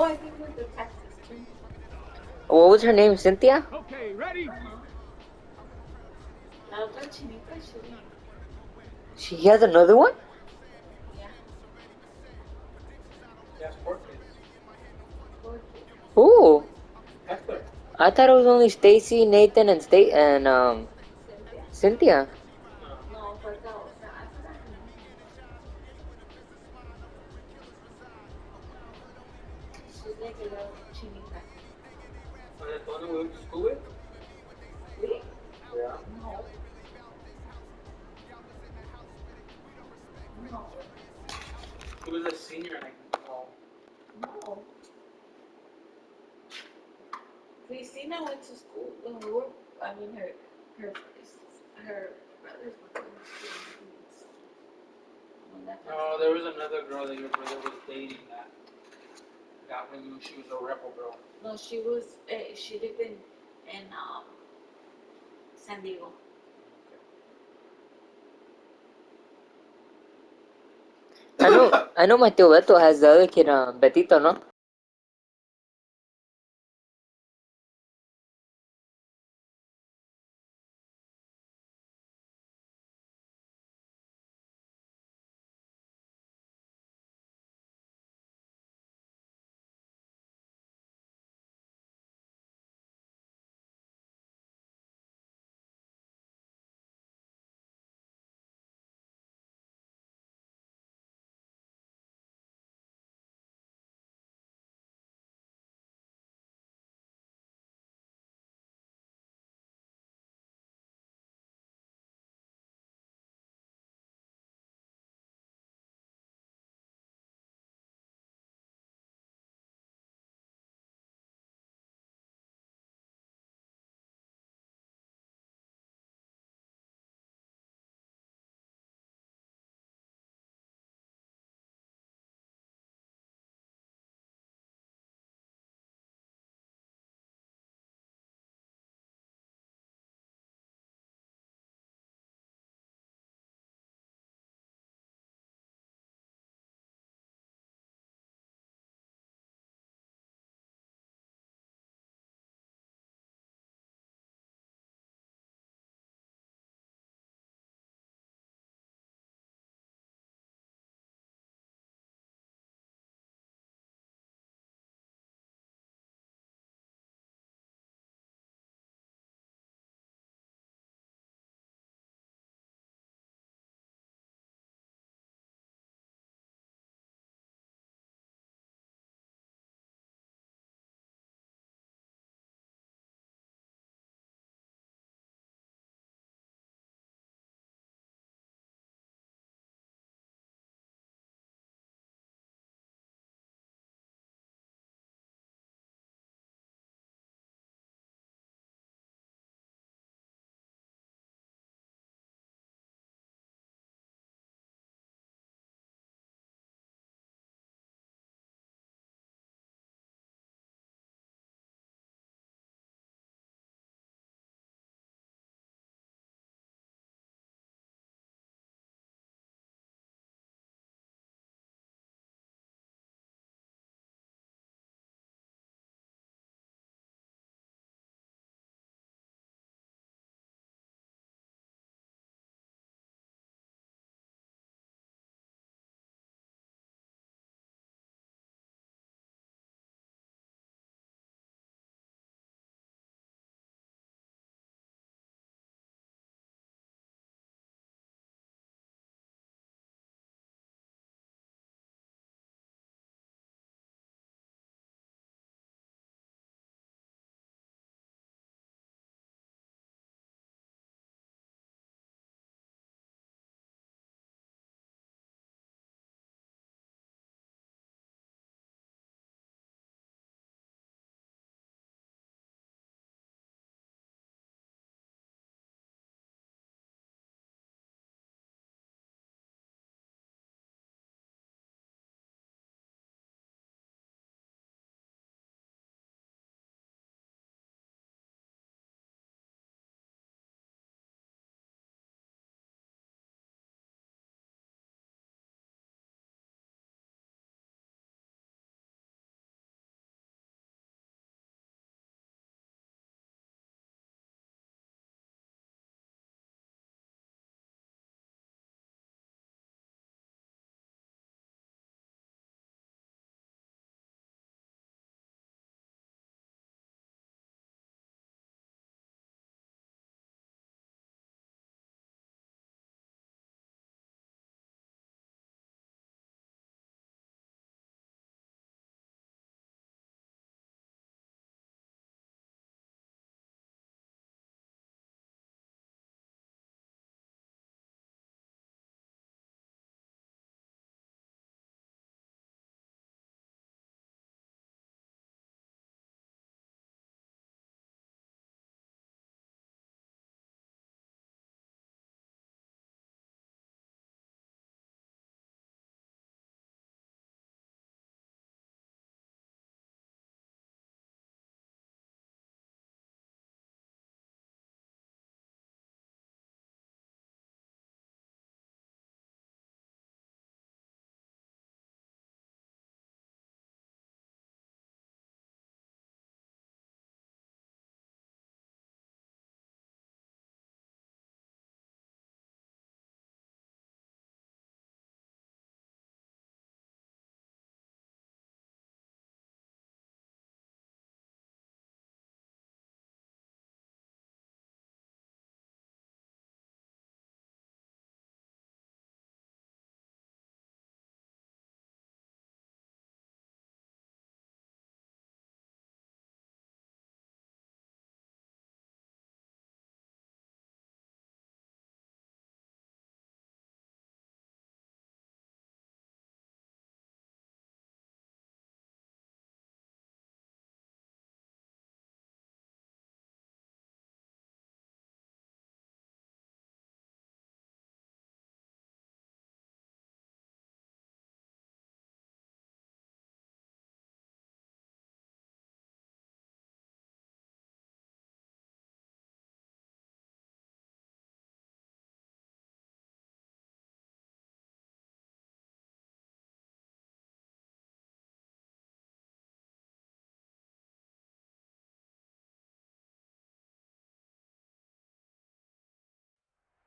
I think it was the Texas too. What was her name? Cynthia? Okay, ready? La otra chinita, she didn't. She has another one? Yeah. Yes, 4 kids. Four kids. Ooh. Hector. I thought it was only Stacy, Nathan, and Cynthia. Cynthia. No. No, falta otra. I forgot her name. She's like a little chinita. Was it the one we went to school with? We? Yeah. No. No. He was a senior, like, well, No. Christina went to school when we were. I mean, her, her brothers were going to school. When that no, there was another girl that your brother was dating that got when she was a rebel girl. No, she was. She lived in San Diego. I know my tío Beto has the other kid, Betito, no?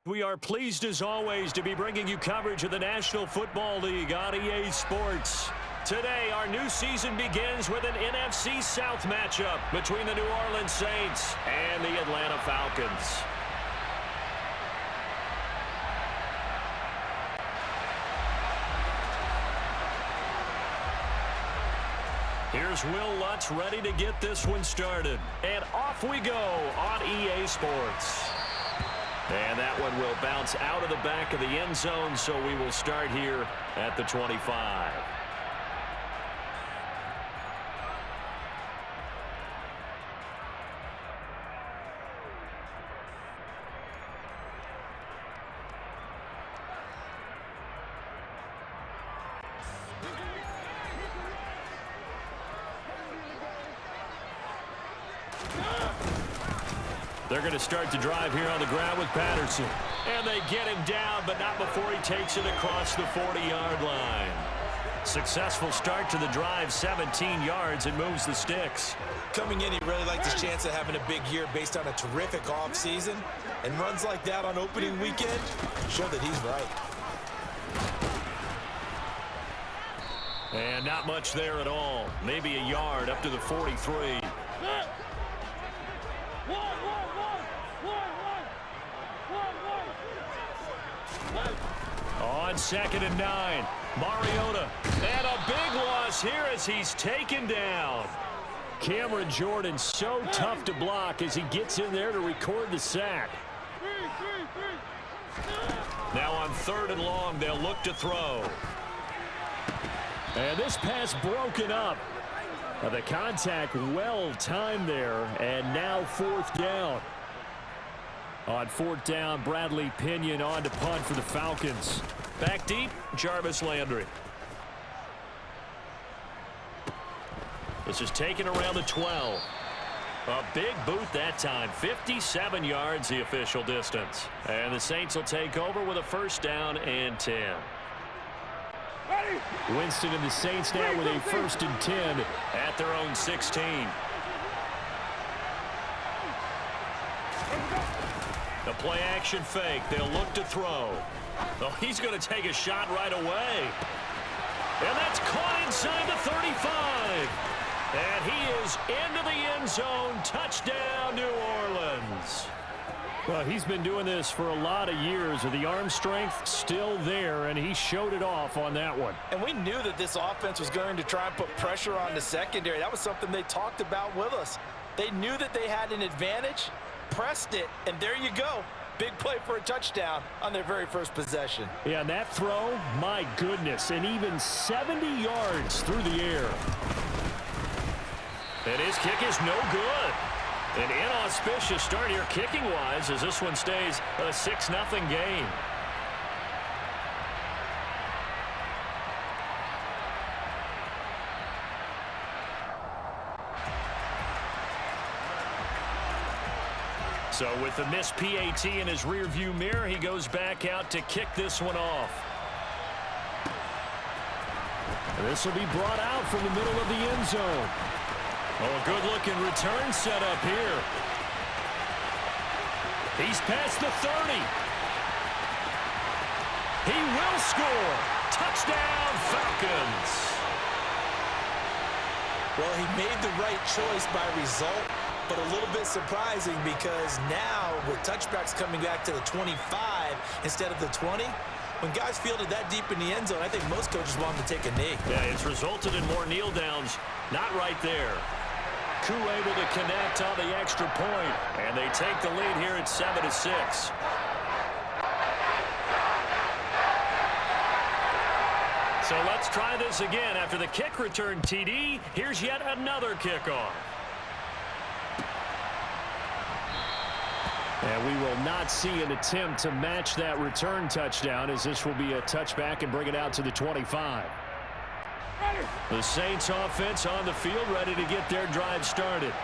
We are pleased as always to be bringing you coverage of the National Football League on EA Sports. Today, our new season begins with an NFC South matchup between the New Orleans Saints and the Atlanta Falcons. Here's Will Lutz ready to get this one started. And off we go on EA Sports. And that one will bounce out of the back of the end zone, so we will start here at the 25. They're going to start the drive here on the ground with Patterson. And they get him down, but not before he takes it across the 40-yard line. Successful start to the drive, 17 yards, and moves the sticks. Coming in, he really liked his chance of having a big year based on a terrific offseason. And runs like that on opening weekend show that he's right. And not much there at all. Maybe a yard up to the 43. On 2nd and 9, Mariota, and a big loss here as he's taken down. Cameron Jordan so tough to block as he gets in there to record the sack. Now on 3rd and long, they'll look to throw. And this pass broken up. The contact well timed there, and now 4th down. On 4th down, Bradley Pinion on to punt for the Falcons. Back deep, Jarvis Landry. This is taken around the 12. A big boot that time. 57 yards the official distance. And the Saints will take over with a 1st down and 10. Winston and the Saints now with a 1st and 10 at their own 16. The play action fake. They'll look to throw. Oh, he's going to take a shot right away. And that's caught inside the 35. And he is into the end zone. Touchdown, New Orleans. Well, he's been doing this for a lot of years. The arm strength still there, and he showed it off on that one. And we knew that this offense was going to try and put pressure on the secondary. That was something they talked about with us. They knew that they had an advantage, pressed it, and there you go. Big play for a touchdown on their very first possession. Yeah, and that throw, my goodness, and even 70 yards through the air. And his kick is no good. An inauspicious start here kicking-wise as this one stays a 6-0 game. So with the missed PAT in his rearview mirror, he goes back out to kick this one off. This will be brought out from the middle of the end zone. Oh, a good-looking return set up here. He's past the 30. He will score. Touchdown, Falcons. Well, he made the right choice by result, but a little bit surprising because now with touchbacks coming back to the 25 instead of the 20, when guys fielded that deep in the end zone, I think most coaches want them to take a knee. Yeah, it's resulted in more kneel downs. Not right there. Koo able to connect on the extra point, and they take the lead here at 7-6. So let's try this again. After the kick return TD, here's yet another kickoff. And we will not see an attempt to match that return touchdown, as this will be a touchback and bring it out to the 25. The Saints offense on the field, ready to get their drive started.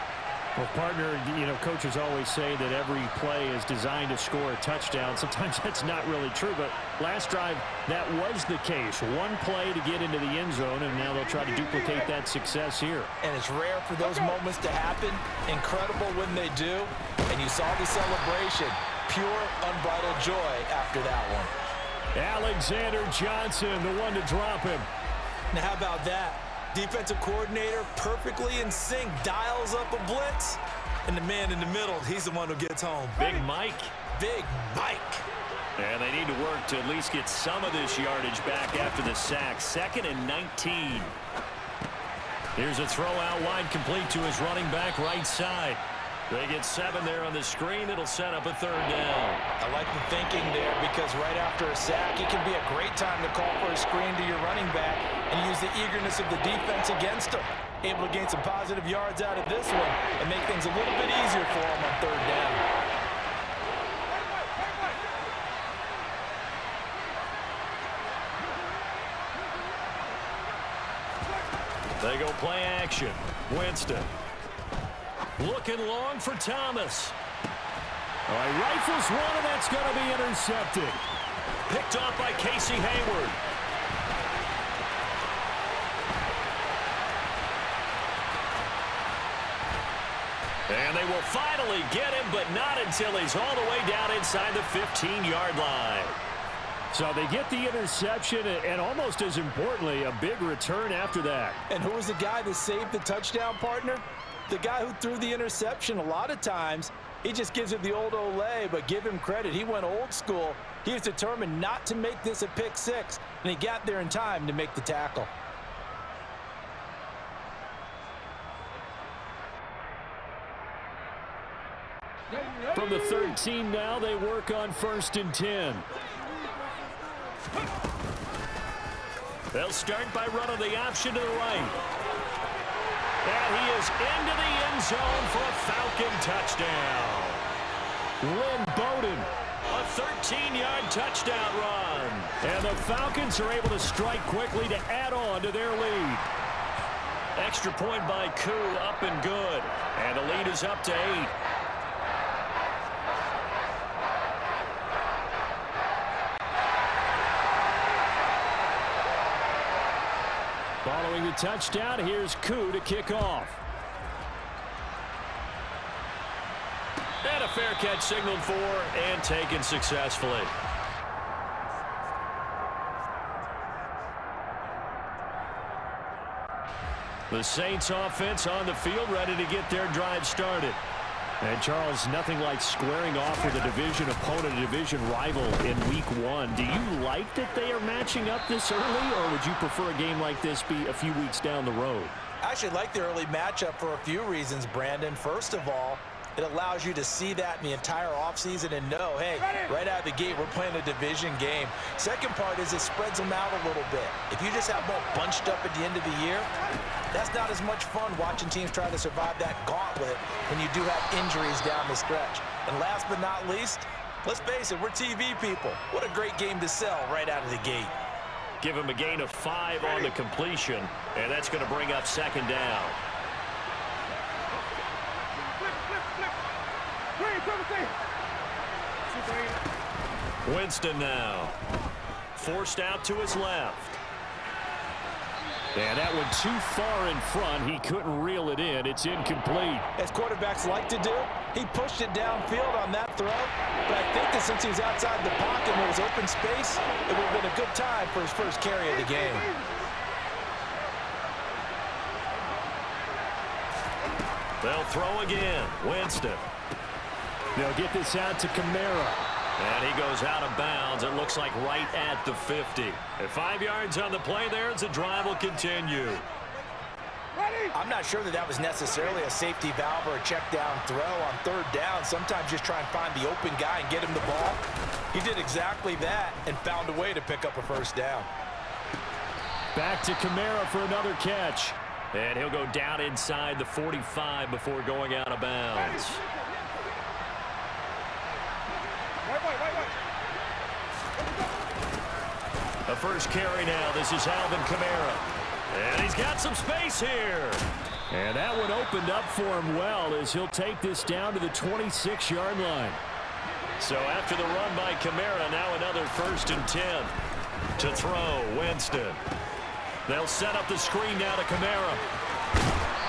Well, partner, coaches always say that every play is designed to score a touchdown. Sometimes that's not really true, but last drive, that was the case. One play to get into the end zone, and now they'll try to duplicate that success here. And it's rare for those moments to happen. Incredible when they do. And you saw the celebration. pure, unbridled joy after that one. Alexander Johnson, the one to drop him. Now, how about that? Defensive coordinator perfectly in sync, dials up a blitz, and the man in the middle, he's the one who gets home. Big Mike. Big Mike. And they need to work to at least get some of this yardage back after the sack. 2nd and 19. Here's a throw out wide, complete to his running back right side. They get 7 there on the screen. It'll set up a 3rd down. I like the thinking there because right after a sack, it can be a great time to call for a screen to your running back and use the eagerness of the defense against him. Able to gain some positive yards out of this one and make things a little bit easier for him on 3rd down. They go play action. Winston. Looking long for Thomas. All right, rifles one, and that's going to be intercepted. Picked off by Casey Hayward. And they will finally get him, but not until he's all the way down inside the 15-yard line. So they get the interception, and almost as importantly, a big return after that. And who was the guy that saved the touchdown, partner? The guy who threw the interception. A lot of times, he just gives it the old Olay, but give him credit. He went old school. He was determined not to make this a pick 6, and he got there in time to make the tackle. From the 13 now, they work on 1st and 10. They'll start by running the option to the right. And he is into the end zone for a Falcon touchdown. Lynn Bowden. A 13-yard touchdown run. And the Falcons are able to strike quickly to add on to their lead. Extra point by Koo, up and good. And the lead is up to 8. Following the touchdown, here's Koo to kick off. And a fair catch signaled for and taken successfully. The Saints offense on the field, ready to get their drive started. And Charles, nothing like squaring off with a division opponent, a division rival in week 1. Do you like that they are matching up this early, or would you prefer a game like this be a few weeks down the road? I actually like the early matchup for a few reasons, Brandon. First of all, it allows you to see that in the entire offseason and know, hey, right out of the gate, we're playing a division game. Second part is it spreads them out a little bit. If you just have them all bunched up at the end of the year, that's not as much fun watching teams try to survive that gauntlet when you do have injuries down the stretch. And last but not least, let's face it, we're TV people. What a great game to sell right out of the gate. Give him a gain of 5 on the completion, and that's going to bring up 2nd down. Winston now. Forced out to his left. And that one too far in front. He couldn't reel it in. It's incomplete. As quarterbacks like to do, he pushed it downfield on that throw. But I think that since he was outside the pocket and there was open space, it would have been a good time for his first carry of the game. They'll throw again. Winston. They'll get this out to Kamara. And he goes out of bounds. It looks like right at the 50. At 5 yards on the play there, as the drive will continue. I'm not sure that that was necessarily a safety valve or a check down throw on 3rd down. Sometimes just try and find the open guy and get him the ball. He did exactly that and found a way to pick up a 1st down. Back to Kamara for another catch. And he'll go down inside the 45 before going out of bounds. The first carry now. This is Alvin Kamara. And he's got some space here. And that one opened up for him well as he'll take this down to the 26-yard line. So after the run by Kamara, now another 1st and 10 to throw. Winston. They'll set up the screen now to Kamara.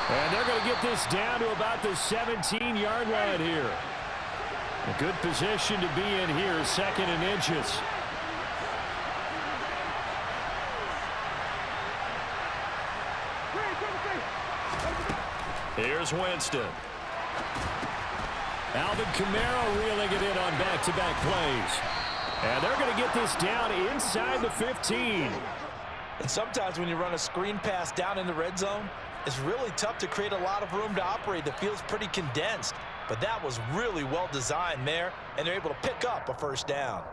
And they're going to get this down to about the 17-yard line here. A good position to be in here, 2nd and inches. Here's Winston. Alvin Kamara reeling it in on back-to-back plays. And they're going to get this down inside the 15. And sometimes when you run a screen pass down in the red zone, it's really tough to create a lot of room to operate. The field's pretty condensed. But that was really well designed there, and they're able to pick up a first down.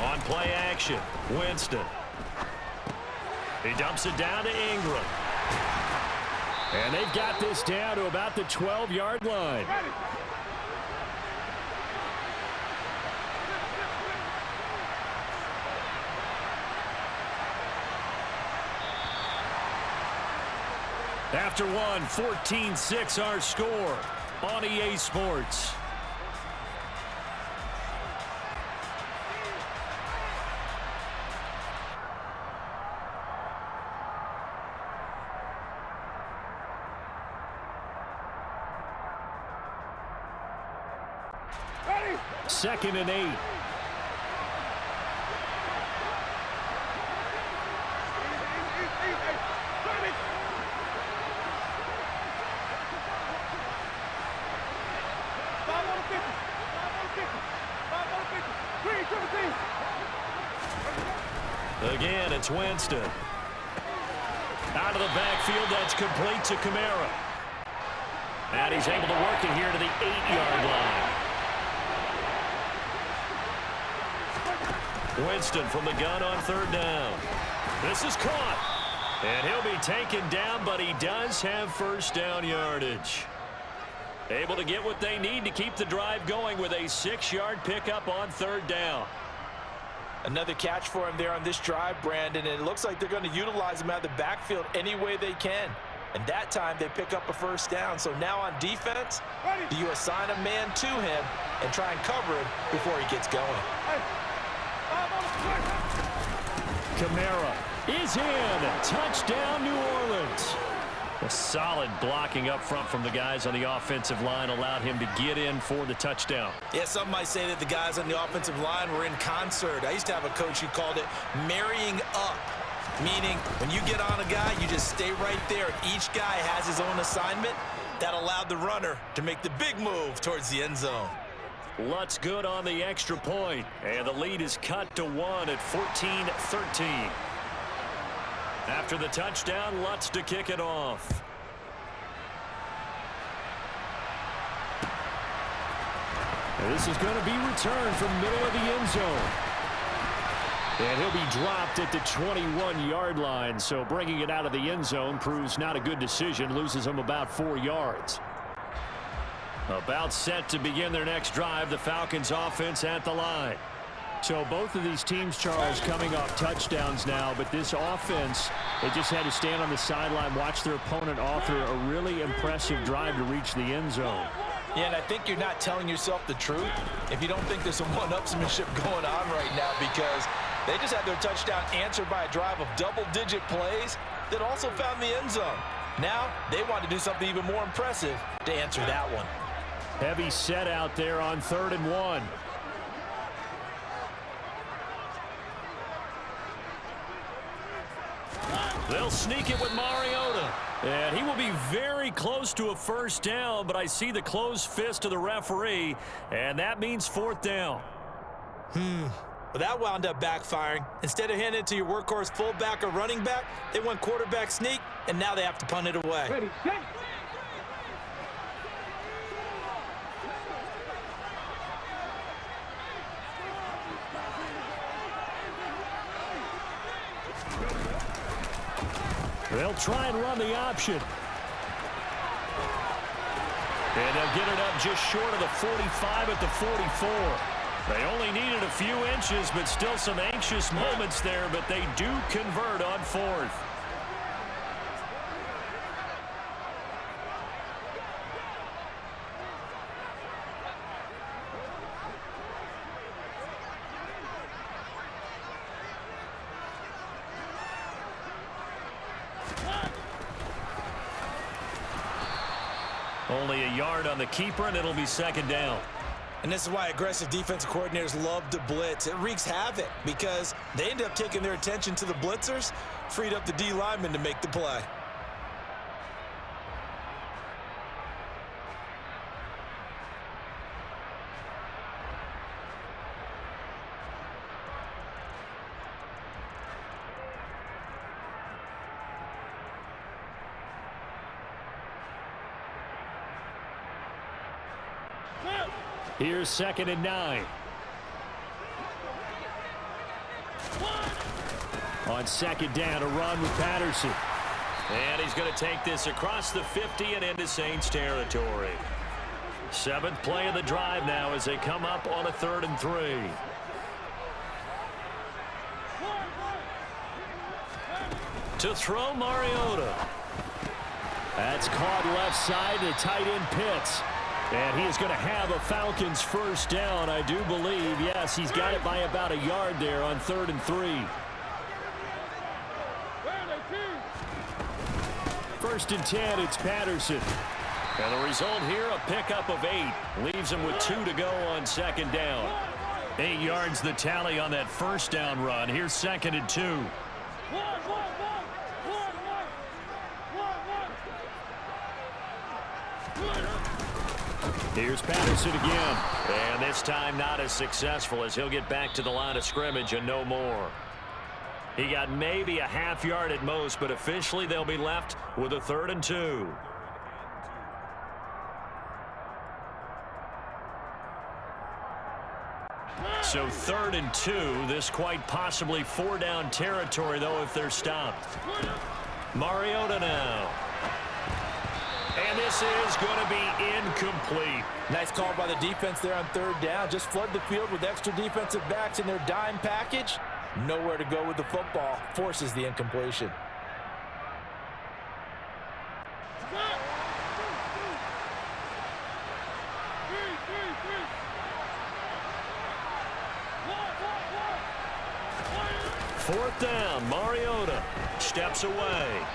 On play action, Winston. He dumps it down to Ingram. And they've got this down to about the 12-yard line. After one, 14-6 our score on EA Sports. Second and 8. Again, it's Winston. Out of the backfield, that's complete to Kamara. And he's able to work it here to the 8-yard line. Winston from the gun on 3rd down. This is caught. And he'll be taken down, but he does have first down yardage. Able to get what they need to keep the drive going with a 6-yard pickup on 3rd down. Another catch for him there on this drive, Brandon, and it looks like they're going to utilize him out of the backfield any way they can. And that time they pick up a first down. So now on defense, do you assign a man to him and try and cover him before he gets going? Kamara is in. Touchdown, New Orleans. A solid blocking up front from the guys on the offensive line allowed him to get in for the touchdown. Yeah, some might say that the guys on the offensive line were in concert. I used to have a coach who called it marrying up, meaning when you get on a guy, you just stay right there. Each guy has his own assignment. That allowed the runner to make the big move towards the end zone. Lutz good on the extra point, and the lead is cut to 1 at 14-13. After the touchdown, Lutz to kick it off. This is going to be returned from middle of the end zone. And he'll be dropped at the 21-yard line, so bringing it out of the end zone proves not a good decision, loses him about 4 yards. About set to begin their next drive, the Falcons offense at the line. So both of these teams, Charles, coming off touchdowns now, but this offense, they just had to stand on the sideline, watch their opponent author a really impressive drive to reach the end zone. Yeah, and I think you're not telling yourself the truth if you don't think there's some one-upsmanship going on right now, because they just had their touchdown answered by a drive of double-digit plays that also found the end zone. Now they want to do something even more impressive to answer that one. Heavy set out there on 3rd and 1. They'll sneak it with Mariota. And he will be very close to a first down, but I see the closed fist of the referee, and that means 4th down. Well, that wound up backfiring. Instead of handing it to your workhorse fullback or running back, they went quarterback sneak, and now they have to punt it away. Ready, set. They'll try and run the option. And they'll get it up just short of the 45 at the 44. They only needed a few inches, but still some anxious moments there, but they do convert on 4th. Only a yard on the keeper, and it'll be 2nd down. And this is why aggressive defensive coordinators love to blitz. It wreaks havoc because they end up taking their attention to the blitzers, freed up the D lineman to make the play. Here's 2nd and 9. On 2nd down, a run with Patterson. And he's going to take this across the 50 and into Saints territory. 7th play of the drive now as they come up on a 3rd and 3. To throw, Mariota. That's caught left side to tight end Pitts. And he is going to have a Falcons 1st down, I do believe. Yes, he's got it by about a yard there on 3rd and 3. 1st and 10, it's Patterson. And the result here, a pickup of 8. Leaves him with 2 to go on 2nd down. 8 yards the tally on that 1st down run. Here's 2nd and 2. Here's Patterson again. And this time not as successful as he'll get back to the line of scrimmage and no more. He got maybe a half yard at most, but officially they'll be left with a 3rd and 2. So 3rd and 2. This quite possibly 4-down territory, though, if they're stopped. Mariota now. And this is going to be incomplete. Nice call by the defense there on 3rd down. Just flood the field with extra defensive backs in their dime package. Nowhere to go with the football. Forces the incompletion. Fourth down, Mariota steps away.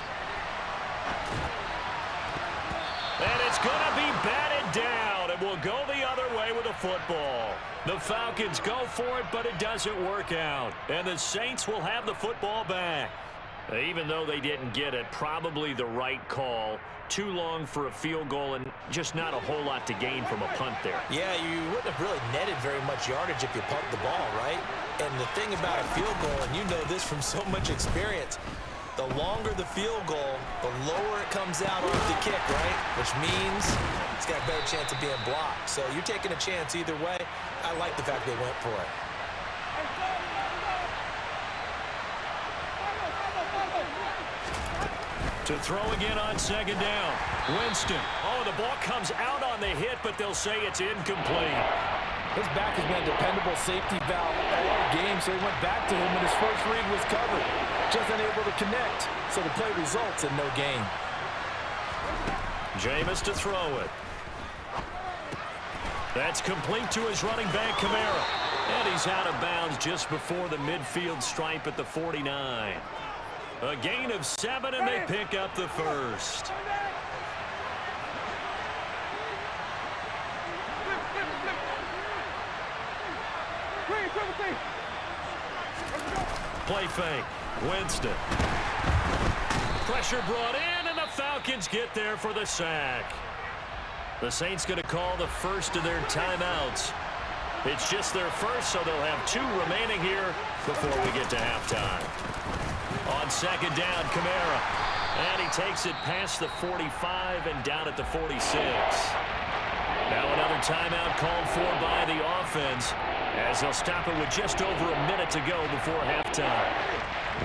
And it's going to be batted down, and will go the other way with the football. The Falcons go for it, but it doesn't work out. And the Saints will have the football back. Even though they didn't get it, probably the right call. Too long for a field goal and just not a whole lot to gain from a punt there. Yeah, you wouldn't have really netted very much yardage if you pumped the ball, right? And the thing about a field goal, and you know this from so much experience, the longer the field goal, the lower it comes out off the kick, right? Which means it's got a better chance of being blocked. So you're taking a chance either way. I like the fact they went for it. To throw again on 2nd down. Winston. Oh, the ball comes out on the hit, but they'll say it's incomplete. His back has been a dependable safety valve all game, so he went back to him when his first read was covered. Just unable to connect, so the play results in no gain. Jameis to throw it. That's complete to his running back, Kamara. And he's out of bounds just before the midfield stripe at the 49. A gain of 7, and they pick up the first. Play fake. Winston. Pressure brought in, and the Falcons get there for the sack. The Saints going to call the first of their timeouts. It's just their first, so they'll have 2 remaining here before we get to halftime. On 2nd down, Kamara. And he takes it past the 45 and down at the 46. Now another timeout called for by the offense, as they'll stop it with just over a minute to go before halftime.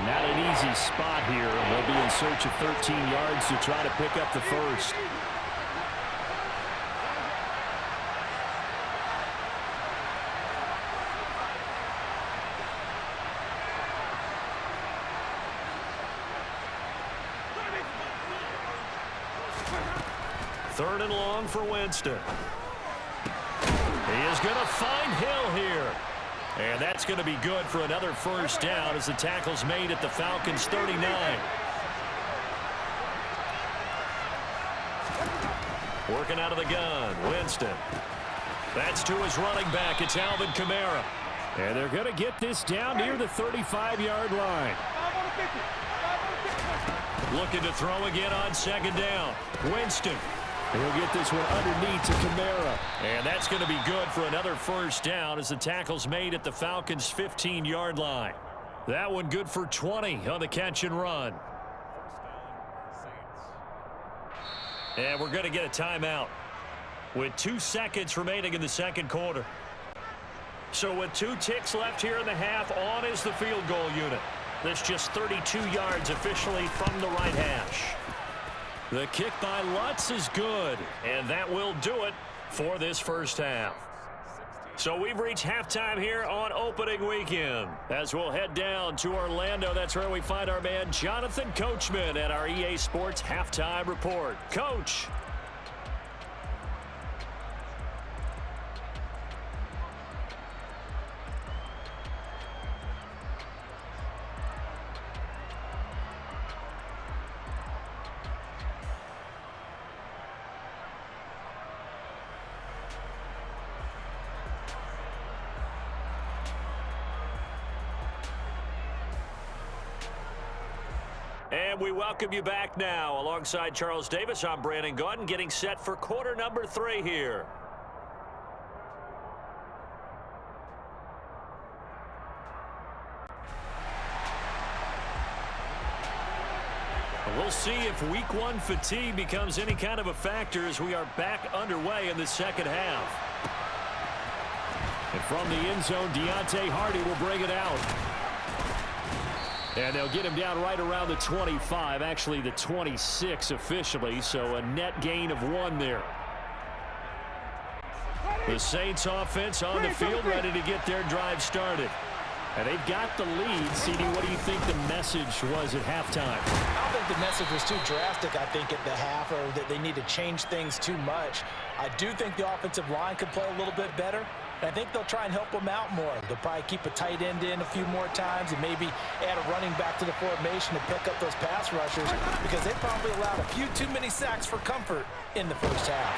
Not an easy spot here. They'll be in search of 13 yards to try to pick up the first. Third and long for Winston. He is going to find Hill here. And that's going to be good for another first down as the tackle's made at the Falcons' 39. Working out of the gun, Winston. That's to his running back. It's Alvin Kamara. And they're going to get this down near the 35-yard line. Looking to throw again on second down. Winston. He'll get this one underneath to Kamara. And that's going to be good for another first down as the tackle's made at the Falcons' 15-yard line. That one good for 20 on the catch and run. And we're going to get a timeout with 2 seconds remaining in the second quarter. So with 2 ticks left here in the half, on is the field goal unit. That's just 32 yards officially from the right hash. The kick by Lutz is good, and that will do it for this first half. So we've reached halftime here on opening weekend. As we'll head down to Orlando, that's where we find our man Jonathan Coachman at our EA Sports Halftime Report. Coach. And we welcome you back now. Alongside Charles Davis, I'm Brandon Gaudin, getting set for quarter number 3 here. We'll see if week 1 fatigue becomes any kind of a factor as we are back underway in the second half. And from the end zone, Deontay Hardy will bring it out. And they'll get him down right around the 25, actually the 26 officially, so a net gain of 1 there. The Saints offense on the field, ready to get their drive started. And they've got the lead. CD, what do you think the message was at halftime? I don't think the message was too drastic, I think, at the half, or that they need to change things too much. I do think the offensive line could play a little bit better. I think they'll try and help them out more. They'll probably keep a tight end in a few more times and maybe add a running back to the formation to pick up those pass rushers because they probably allowed a few too many sacks for comfort in the first half.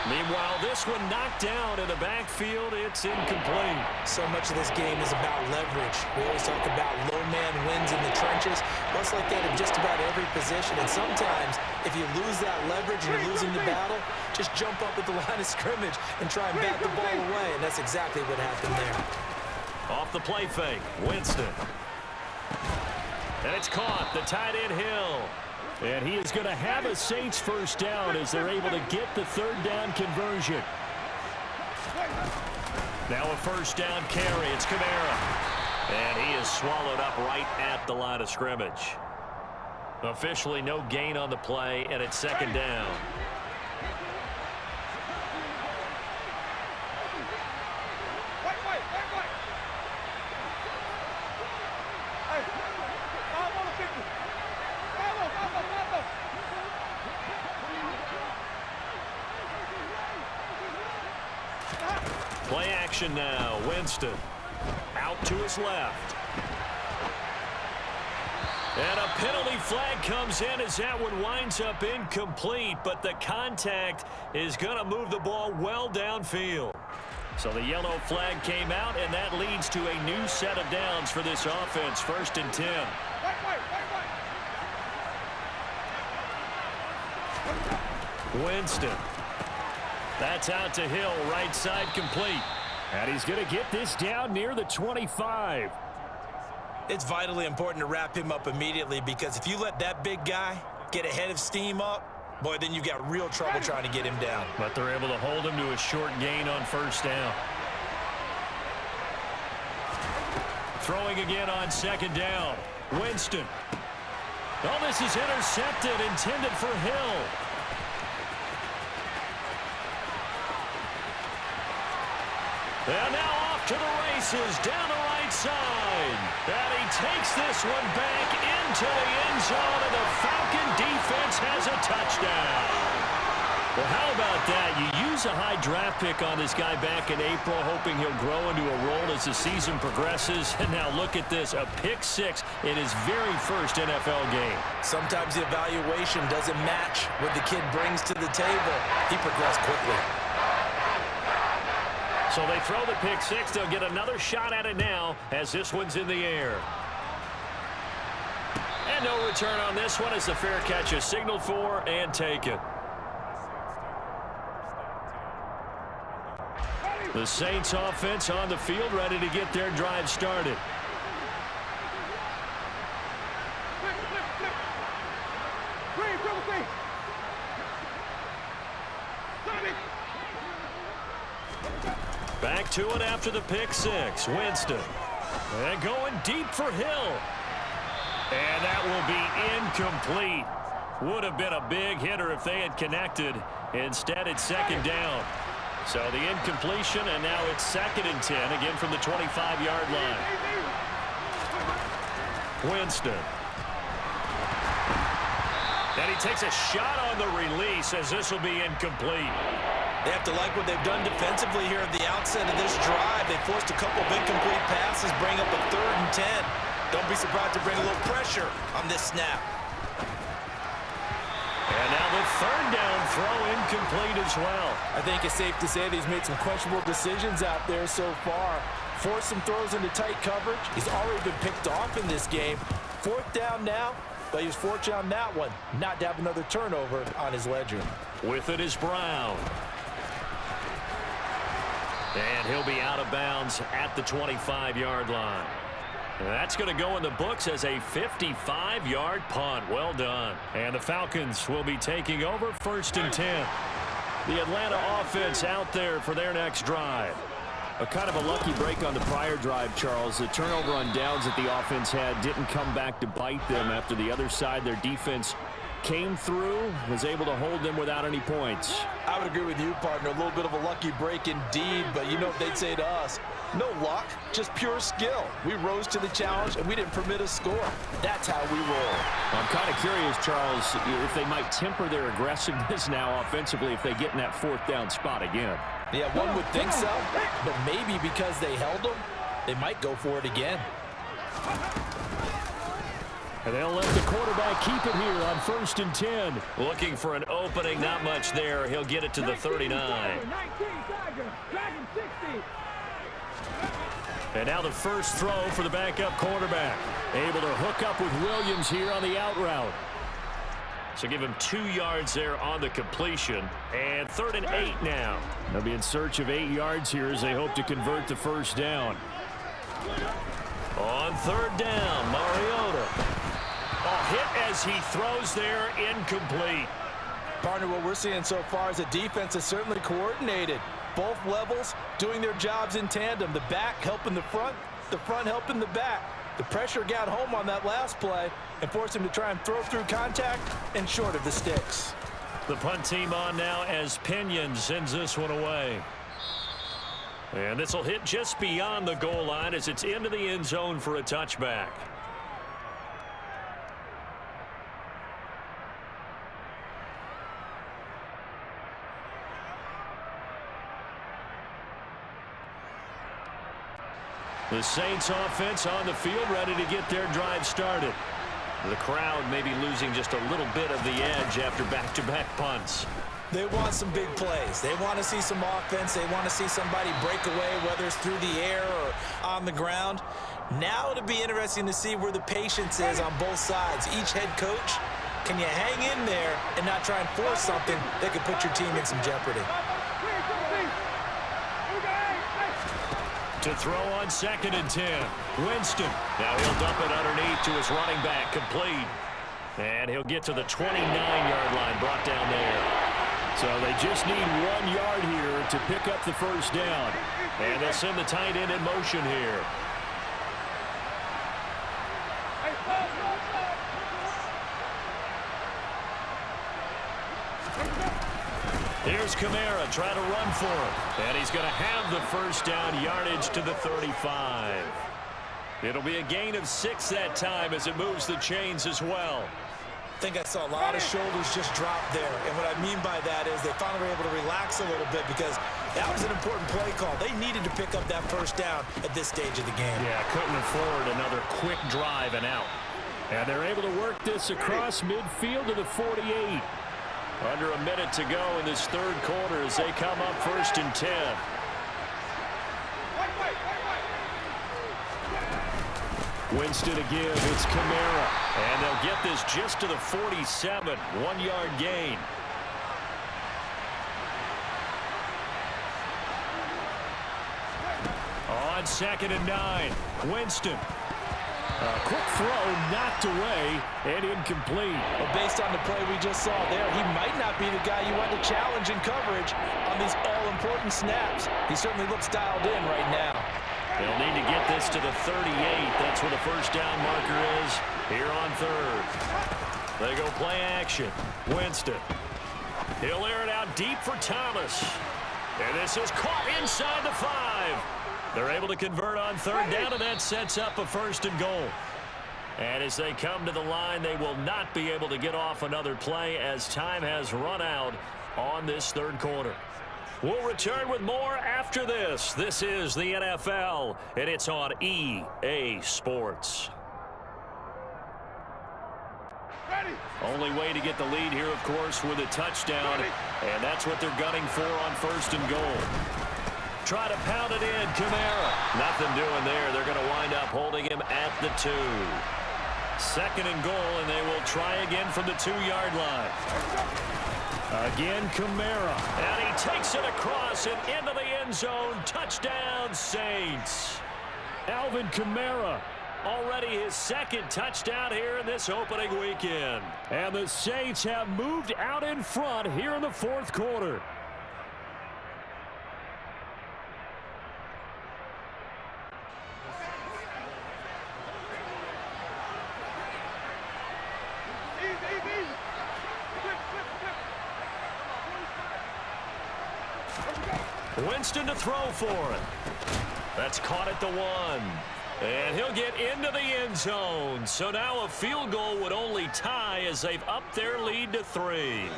Meanwhile, this one knocked down in the backfield. It's incomplete. So much of this game is about leverage. We always talk about low man wins in the trenches. That's like that in just about every position. And sometimes, if you lose that leverage and you're losing the battle, just jump up at the line of scrimmage and try and bat the ball away. And that's exactly what happened there. Off the play fake, Winston. And it's caught, the tight end Hill. And he is going to have a Saints first down as they're able to get the third down conversion. Now a first down carry. It's Kamara. And he is swallowed up right at the line of scrimmage. Officially no gain on the play, and it's second down. Play action now. Winston out to his left. And a penalty flag comes in as that one winds up incomplete, but the contact is going to move the ball well downfield. So the yellow flag came out, and that leads to a new set of downs for this offense. 1st and 10. Winston. That's out to Hill, right side complete. And he's going to get this down near the 25. It's vitally important to wrap him up immediately because if you let that big guy get ahead of steam up, boy, then you've got real trouble trying to get him down. But they're able to hold him to a short gain on first down. Throwing again on second down. Winston. Oh, this is intercepted, intended for Hill. And now off to the races, down the right side. And he takes this one back into the end zone, and the Falcon defense has a touchdown. Well, how about that? You use a high draft pick on this guy back in April, hoping he'll grow into a role as the season progresses. And now look at this, a pick 6 in his very first NFL game. Sometimes the evaluation doesn't match what the kid brings to the table. He progressed quickly. So they throw the pick 6. They'll get another shot at it now as this one's in the air. And no return on this one as the fair catch is signaled for and taken. The Saints offense on the field, ready to get their drive started. Back to it after the pick 6. Winston. And going deep for Hill. And that will be incomplete. Would have been a big hitter if they had connected. Instead, it's second down. So the incompletion, and now it's 2nd and 10, again from the 25-yard line. Winston. And he takes a shot on the release as this will be incomplete. They have to like what they've done defensively here at the outset of this drive. They forced a couple of incomplete passes, bring up a 3rd and 10. Don't be surprised to bring a little pressure on this snap. And now the 3rd down throw incomplete as well. I think it's safe to say that he's made some questionable decisions out there so far. Forced some throws into tight coverage. He's already been picked off in this game. 4th down now, but he was fortunate on that one not to have another turnover on his ledger. With it is Brown. And he'll be out of bounds at the 25-yard line. And that's going to go in the books as a 55-yard punt. Well done. And the Falcons will be taking over 1st and 10. The Atlanta offense out there for their next drive. A kind of a lucky break on the prior drive, Charles. The turnover on downs that the offense had didn't come back to bite them after the other side. Their defense came through, was able to hold them without any points. I would agree with you, partner. A little bit of a lucky break indeed, but you know what they'd say to us. No luck, just pure skill. We rose to the challenge, and we didn't permit a score. That's how we roll. I'm kind of curious, Charles, if they might temper their aggressiveness now offensively if they get in that 4th down spot again. Yeah, one would think so, but maybe because they held them, they might go for it again. And they'll let the quarterback keep it here on 1st and 10. Looking for an opening, not much there. He'll get it to the 39. And now the first throw for the backup quarterback. Able to hook up with Williams here on the out route. So give him 2 yards there on the completion. And 3rd and 8 now. They'll be in search of 8 yards here as they hope to convert the 1st down. On 3rd down, Mariota. A hit as he throws there, incomplete. Partner, what we're seeing so far is the defense is certainly coordinated. Both levels doing their jobs in tandem. The back helping the front helping the back. The pressure got home on that last play and forced him to try and throw through contact and short of the sticks. The punt team on now as Pinion sends this one away. And this will hit just beyond the goal line as it's into the end zone for a touchback. The Saints offense on the field ready to get their drive started. The crowd may be losing just a little bit of the edge after back-to-back punts. They want some big plays. They want to see some offense. They want to see somebody break away, whether it's through the air or on the ground. Now it'll be interesting to see where the patience is on both sides. Each head coach, can you hang in there and not try and force something that could put your team in some jeopardy? To throw on 2nd and 10. Winston. Now he'll dump it underneath to his running back. Complete. And he'll get to the 29-yard line. Brought down there. So they just need 1 yard here to pick up the 1st down. And they'll send the tight end in motion here. Here's Kamara trying to run for him. And he's going to have the 1st down, yardage to the 35. It'll be a gain of 6 that time as it moves the chains as well. think I saw a lot of shoulders just drop there. And what I mean by that is they finally were able to relax a little bit because that was an important play call. They needed to pick up that first down at this stage of the game. Yeah, couldn't afford another quick drive and out. And they're able to work this across midfield to the 48. Under a minute to go in this third quarter as they come up 1st and 10. Winston to give. It's Kamara. And they'll get this just to the 47. 1-yard gain. On 2nd and 9. Winston. A quick throw knocked away and incomplete. But based on the play we just saw there, he might not be the guy you want to challenge in coverage on these all-important snaps. He certainly looks dialed in right now. They'll need to get this to the 38. That's where the first down marker is here on 3rd. They go play action. Winston. He'll air it out deep for Thomas. And this is caught inside the 5. They're able to convert on 3rd down, and that sets up a 1st and goal. And as they come to the line, they will not be able to get off another play as time has run out on this 3rd quarter. We'll return with more after this. This is the NFL, and it's on EA Sports. Only way to get the lead here, of course, with a touchdown, and that's what they're gunning for on 1st and goal. Try to pound it in, Kamara. Nothing doing there. They're going to wind up holding him at the 2. 2nd and goal, and they will try again from the 2-yard line. Again, Kamara. And he takes it across and into the end zone. Touchdown, Saints. Alvin Kamara. Already his 2nd touchdown here in this opening weekend. And the Saints have moved out in front here in the 4th quarter. Winston to throw for it. That's caught at the 1. And he'll get into the end zone. So now a field goal would only tie as they've upped their lead to 3.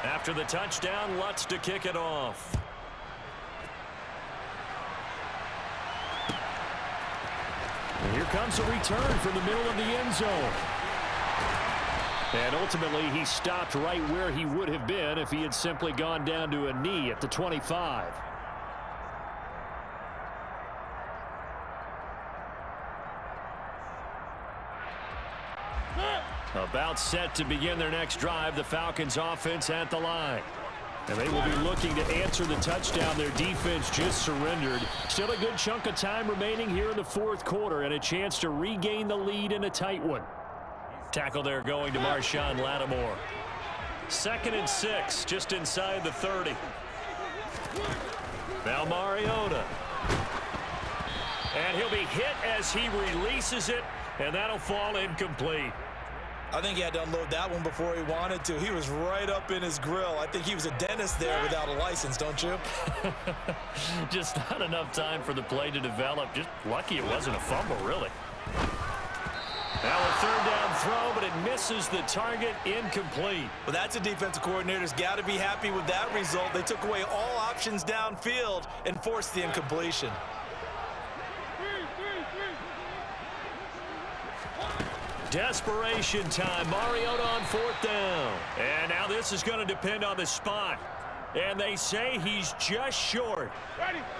After the touchdown, Lutz to kick it off. And here comes a return from the middle of the end zone. And ultimately, he stopped right where he would have been if he had simply gone down to a knee at the 25. About set to begin their next drive, the Falcons offense at the line. And they will be looking to answer the touchdown their defense just surrendered. Still a good chunk of time remaining here in the 4th quarter and a chance to regain the lead in a tight one. Tackle there going to Marshawn Lattimore. 2nd and 6, just inside the 30. Now Mariota. And he'll be hit as he releases it, and that'll fall incomplete. I think he had to unload that one before he wanted to. He was right up in his grill. I think he was a dentist there without a license, don't you? Just not enough time for the play to develop. Just lucky it wasn't a fumble, really. Now a 3rd down throw, but it misses the target, incomplete. Well, that's a defensive coordinator's got to be happy with that result. They took away all options downfield and forced the incompletion. Desperation time. Mariota on 4th down. And now this is going to depend on the spot. And they say he's just short.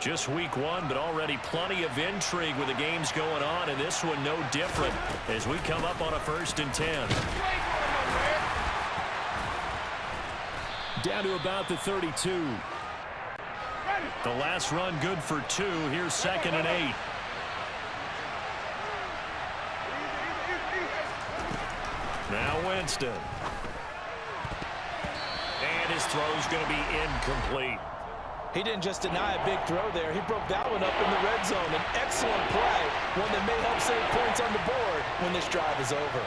Just week 1, but already plenty of intrigue with the games going on, and this one no different as we come up on a 1st and 10. Down to about the 32. The last run good for 2. Here's 2nd and 8. Now Winston. And his throw's going to be incomplete. He didn't just deny a big throw there. He broke that one up in the red zone. An excellent play, one that may help save points on the board when this drive is over.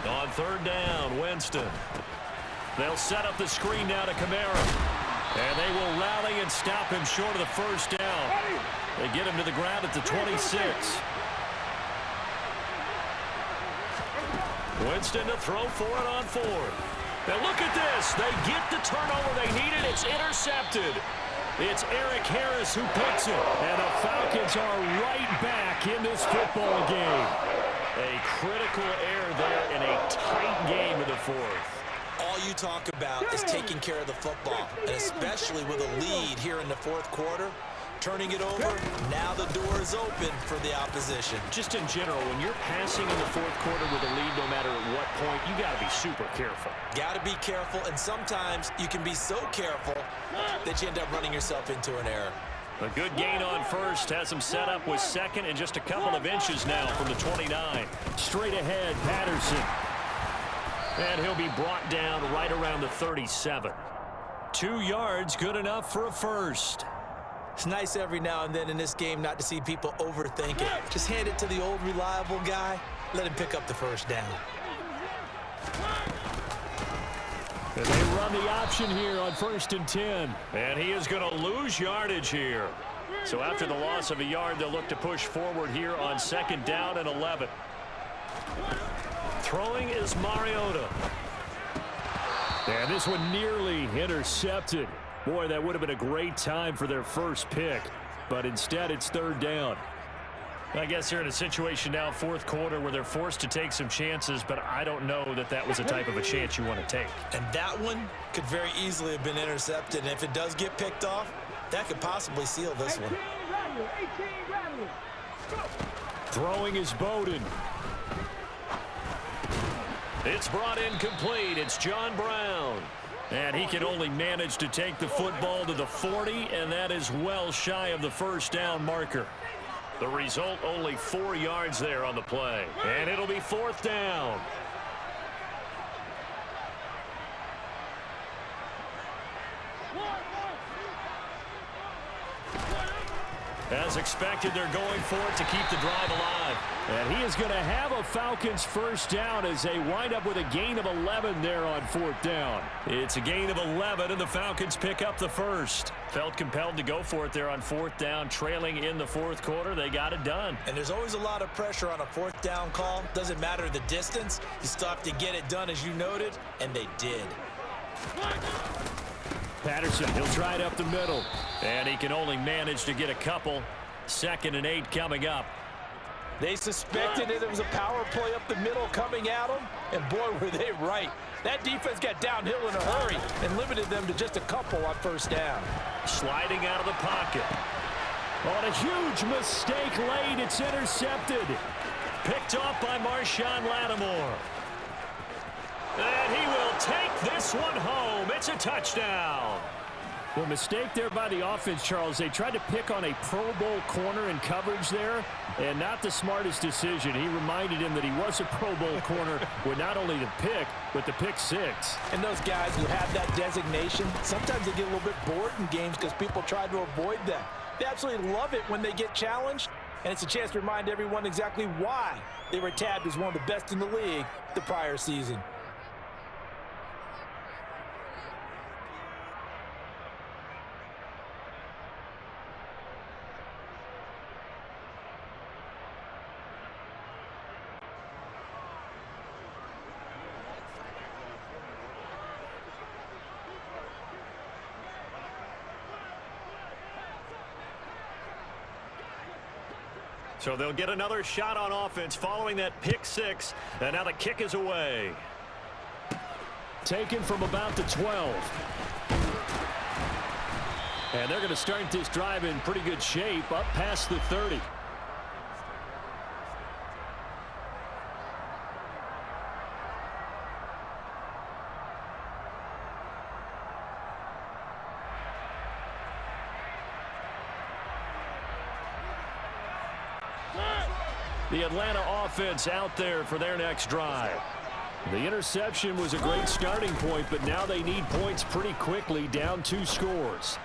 On third down, Winston. They'll set up the screen now to Kamara. And they will rally and stop him short of the first down. They get him to the ground at the 26. Winston to throw for it on fourth. Now look at this. They get the turnover they needed. It's intercepted. It's Eric Harris who picks it. And the Falcons are right back in this football game. A critical error there in a tight game in the fourth. All you talk about is taking care of the football, and especially with a lead here in the fourth quarter. Turning it over, now the door is open for the opposition. Just in general, when you're passing in the fourth quarter with a lead, no matter at what point, you got to be super careful. Got to be careful, and sometimes you can be so careful that you end up running yourself into an error. A good gain on first has him set up with second and just a couple of inches now from the 29. Straight ahead, Patterson. And he'll be brought down right around the 37. 2 yards, good enough for a first. It's nice every now and then in this game not to see people overthink it. Just hand it to the old reliable guy. Let him pick up the first down. And they run the option here on 1st and 10. And he is going to lose yardage here. So after the loss of a yard, they'll look to push forward here on 2nd down and 11. Throwing is Mariota. And this one nearly intercepted. Boy, that would have been a great time for their first pick. But instead, it's 3rd down. I guess they're in a situation now, 4th quarter, where they're forced to take some chances, but I don't know that that was the type of a chance you want to take. And that one could very easily have been intercepted. And if it does get picked off, that could possibly seal this one. Throwing is Bowden. It's brought in complete. It's John Brown. And he can only manage to take the football to the 40, and that is well shy of the first down marker. The result, only 4 yards there on the play. And it'll be 4th down. As expected, they're going for it to keep the drive alive. And he is going to have a Falcons first down as they wind up with a gain of 11 there on 4th down. It's a gain of 11, and the Falcons pick up the first. Felt compelled to go for it there on 4th down, trailing in the 4th quarter. They got it done. And there's always a lot of pressure on a 4th down call. Doesn't matter the distance. You still have to get it done, as you noted, and they did. Patterson, he'll try it up the middle. And he can only manage to get a couple. 2nd and 8 coming up. They suspected that it was a power play up the middle coming at them, and boy, were they right. That defense got downhill in a hurry and limited them to just a couple on 1st down. Sliding out of the pocket. On a huge mistake late, it's intercepted. Picked off by Marshawn Lattimore. And he will take this one home. It's a touchdown. Well, mistake there by the offense, Charles. They tried to pick on a Pro Bowl corner in coverage there, and not the smartest decision. He reminded him that he was a Pro Bowl corner with not only the pick, but the pick 6. And those guys who have that designation, sometimes they get a little bit bored in games because people try to avoid them. They absolutely love it when they get challenged, and it's a chance to remind everyone exactly why they were tabbed as one of the best in the league the prior season. So they'll get another shot on offense following that pick 6. And now the kick is away. Taken from about the 12. And they're going to start this drive in pretty good shape up past the 30. The Atlanta offense out there for their next drive. The interception was a great starting point, but now they need points pretty quickly, down 2 scores.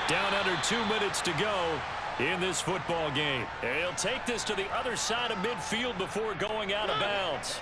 Down under 2 minutes to go in this football game. And he'll take this to the other side of midfield before going out of bounds.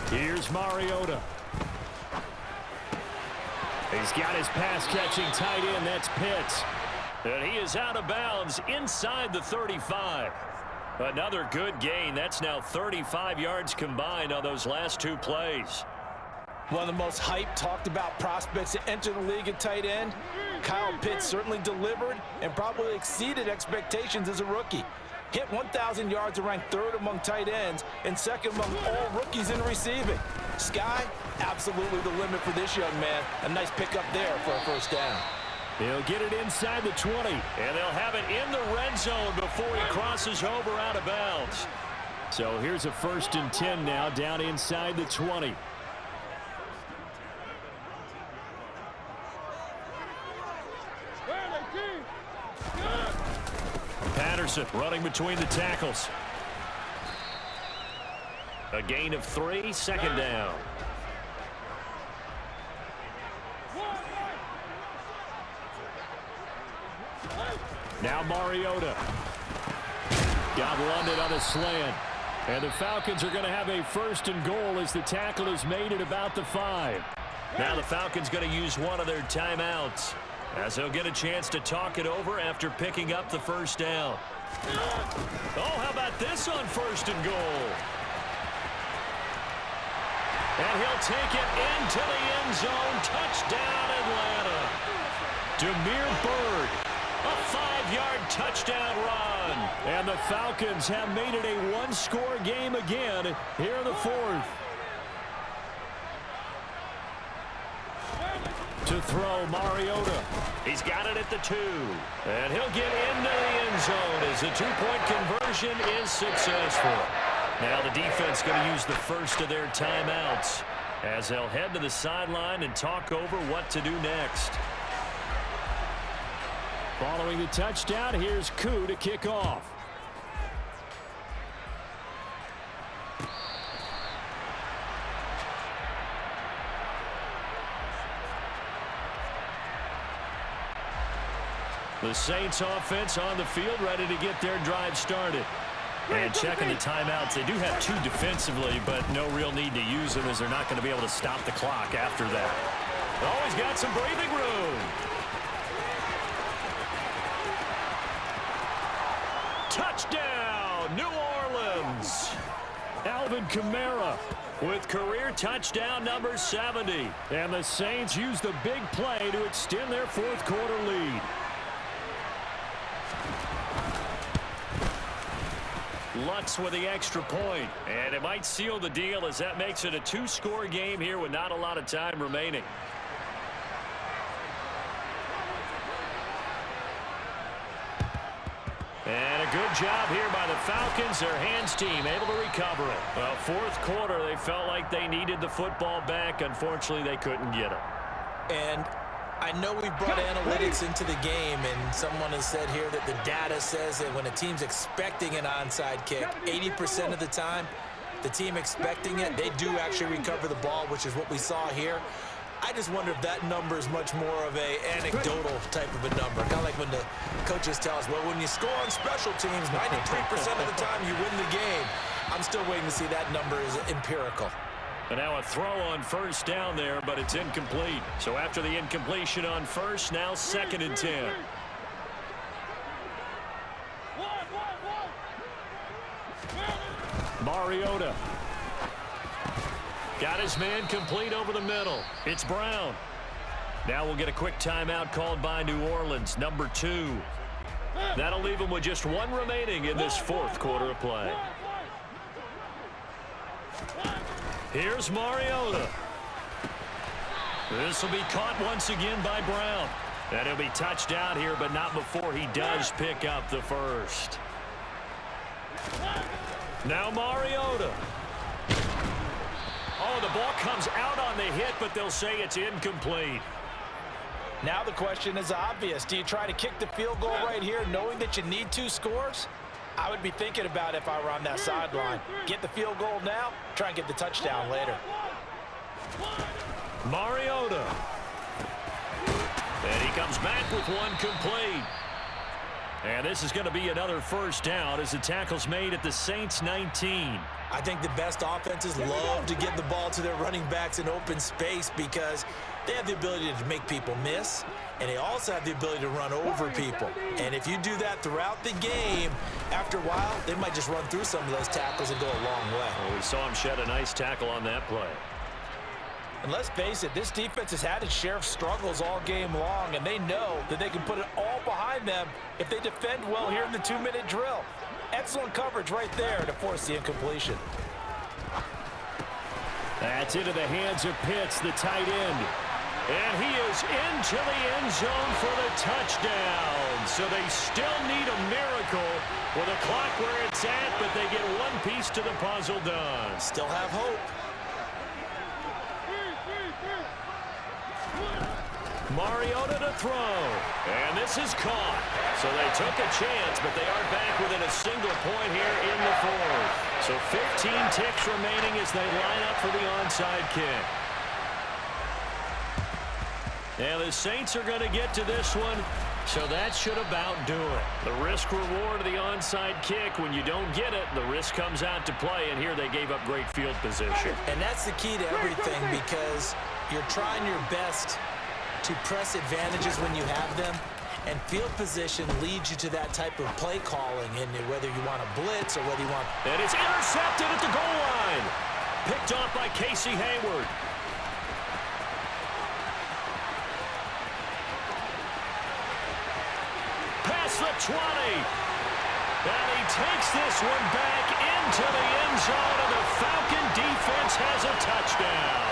Here's Mariota. He's got his pass-catching tight end. That's Pitts. And he is out of bounds inside the 35. Another good gain. That's now 35 yards combined on those last 2 plays. One of the most hyped, talked about prospects to enter the league at tight end. Kyle Pitts certainly delivered and probably exceeded expectations as a rookie. Hit 1,000 yards and ranked 3rd among tight ends and 2nd among all rookies in receiving. Sky, absolutely the limit for this young man. A nice pickup there for a first down. He'll get it inside the 20. And they'll have it in the red zone before he crosses over out of bounds. So here's a 1st and 10 now, down inside the 20. Patterson running between the tackles. A gain of 3, 2nd down. Now Mariota. Got London on a slant. And the Falcons are going to have a 1st and goal as the tackle is made at about the 5. Now the Falcons going to use one of their timeouts, as they'll get a chance to talk it over after picking up the 1st down. Oh, how about this on 1st and goal? And he'll take it into the end zone. Touchdown, Atlanta. Damiere Byrd. A 5-yard touchdown run. And the Falcons have made it a 1-score game again here in the 4th. To throw, Mariota. He's got it at the 2. And he'll get into the end zone as the 2-point conversion is successful. Now the defense going to use the 1st of their timeouts as they'll head to the sideline and talk over what to do next. Following the touchdown, here's Koo to kick off. The Saints offense on the field, ready to get their drive started. And checking the timeouts, they do have 2 defensively, but no real need to use them as they're not going to be able to stop the clock after that. Always got some breathing room. Touchdown, New Orleans. Alvin Kamara With career touchdown number 70. And the Saints use the big play to extend their 4th quarter lead. Lutz with the extra point, and it might seal the deal as that makes it a 2-score game here with not a lot of time remaining. And a good job here by the Falcons, their hands team, able to recover it. Well, 4th quarter, they felt like they needed the football back. Unfortunately, they couldn't get it. And I know we brought analytics into the game, and someone has said here that the data says that when a team's expecting an onside kick, 80% of the time, the team expecting it, they do actually recover the ball, which is what we saw here. I just wonder if that number is much more of a anecdotal type of a number. Kind of like when the coaches tell us, well, when you score on special teams, 93% of the time you win the game. I'm still waiting to see that number is empirical. And now a throw on 1st down there, but it's incomplete. So after the incompletion on 1st, now 2nd and 10. Mariota. Got his man complete over the middle. It's Brown. Now we'll get a quick timeout called by New Orleans, number 2. That'll leave them with just 1 remaining in this 4th quarter of play. Here's Mariota. This will be caught once again by Brown. And he'll be touched out here, but not before he does pick up the first. Now Mariota. Oh, the ball comes out on the hit, but they'll say it's incomplete. Now the question is obvious. Do you try to kick the field goal right here knowing that you need 2 scores? I would be thinking about it if I were on that sideline. Get the field goal now, try and get the touchdown later. Mariota. And he comes back with one complete. And this is going to be another first down as the tackle's made at the Saints 19. I think the best offenses love to get the ball to their running backs in open space because they have the ability to make people miss, and they also have the ability to run over people. And if you do that throughout the game, after a while, they might just run through some of those tackles and go a long way. Well, we saw him shed a nice tackle on that play. And let's face it, this defense has had its share of struggles all game long, and they know that they can put it all behind them if they defend well here in the 2-minute drill. Excellent coverage right there to force the incompletion. That's into the hands of Pitts, the tight end. And he is into the end zone for the touchdown. So they still need a miracle with a clock where it's at, but they get one piece to the puzzle done. Still have hope. Mariota to throw. And this is caught. So they took a chance, but they are back within a single point here in the fourth. So 15 ticks remaining as they line up for the onside kick. And the Saints are going to get to this one, so that should about do it. The risk-reward of the onside kick, when you don't get it, the risk comes out to play, and here they gave up great field position. And that's the key to everything because you're trying your best to press advantages when you have them, and field position leads you to that type of play calling, and whether you want to blitz or whether you want... And it's intercepted at the goal line. Picked off by Casey Hayward. Past the 20. And he takes this one back into the end zone, and the Falcon defense has a touchdown.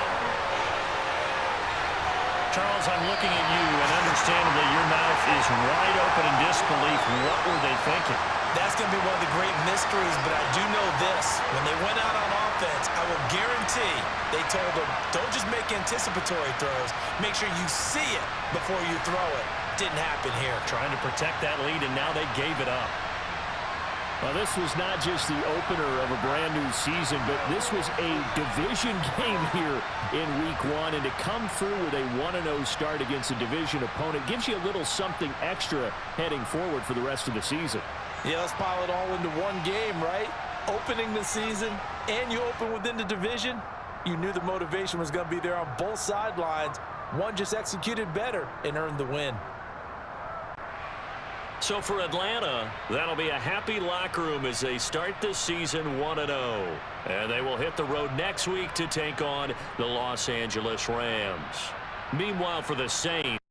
Charles, I'm looking at you, and understandably, your mouth is wide open in disbelief. What were they thinking? That's going to be one of the great mysteries, but I do know this. When they went out on offense, I will guarantee they told them, don't just make anticipatory throws. Make sure you see it before you throw it. Didn't happen here. Trying to protect that lead, and now they gave it up. Well, this was not just the opener of a brand-new season, but this was a division game here in Week 1. And to come through with a 1-0 start against a division opponent gives you a little something extra heading forward for the rest of the season. Yeah, let's pile it all into one game, right? Opening the season, and you open within the division. You knew the motivation was going to be there on both sidelines. One just executed better and earned the win. So for Atlanta, that'll be a happy locker room as they start this season 1-0. And they will hit the road next week to take on the Los Angeles Rams. Meanwhile, for the Saints,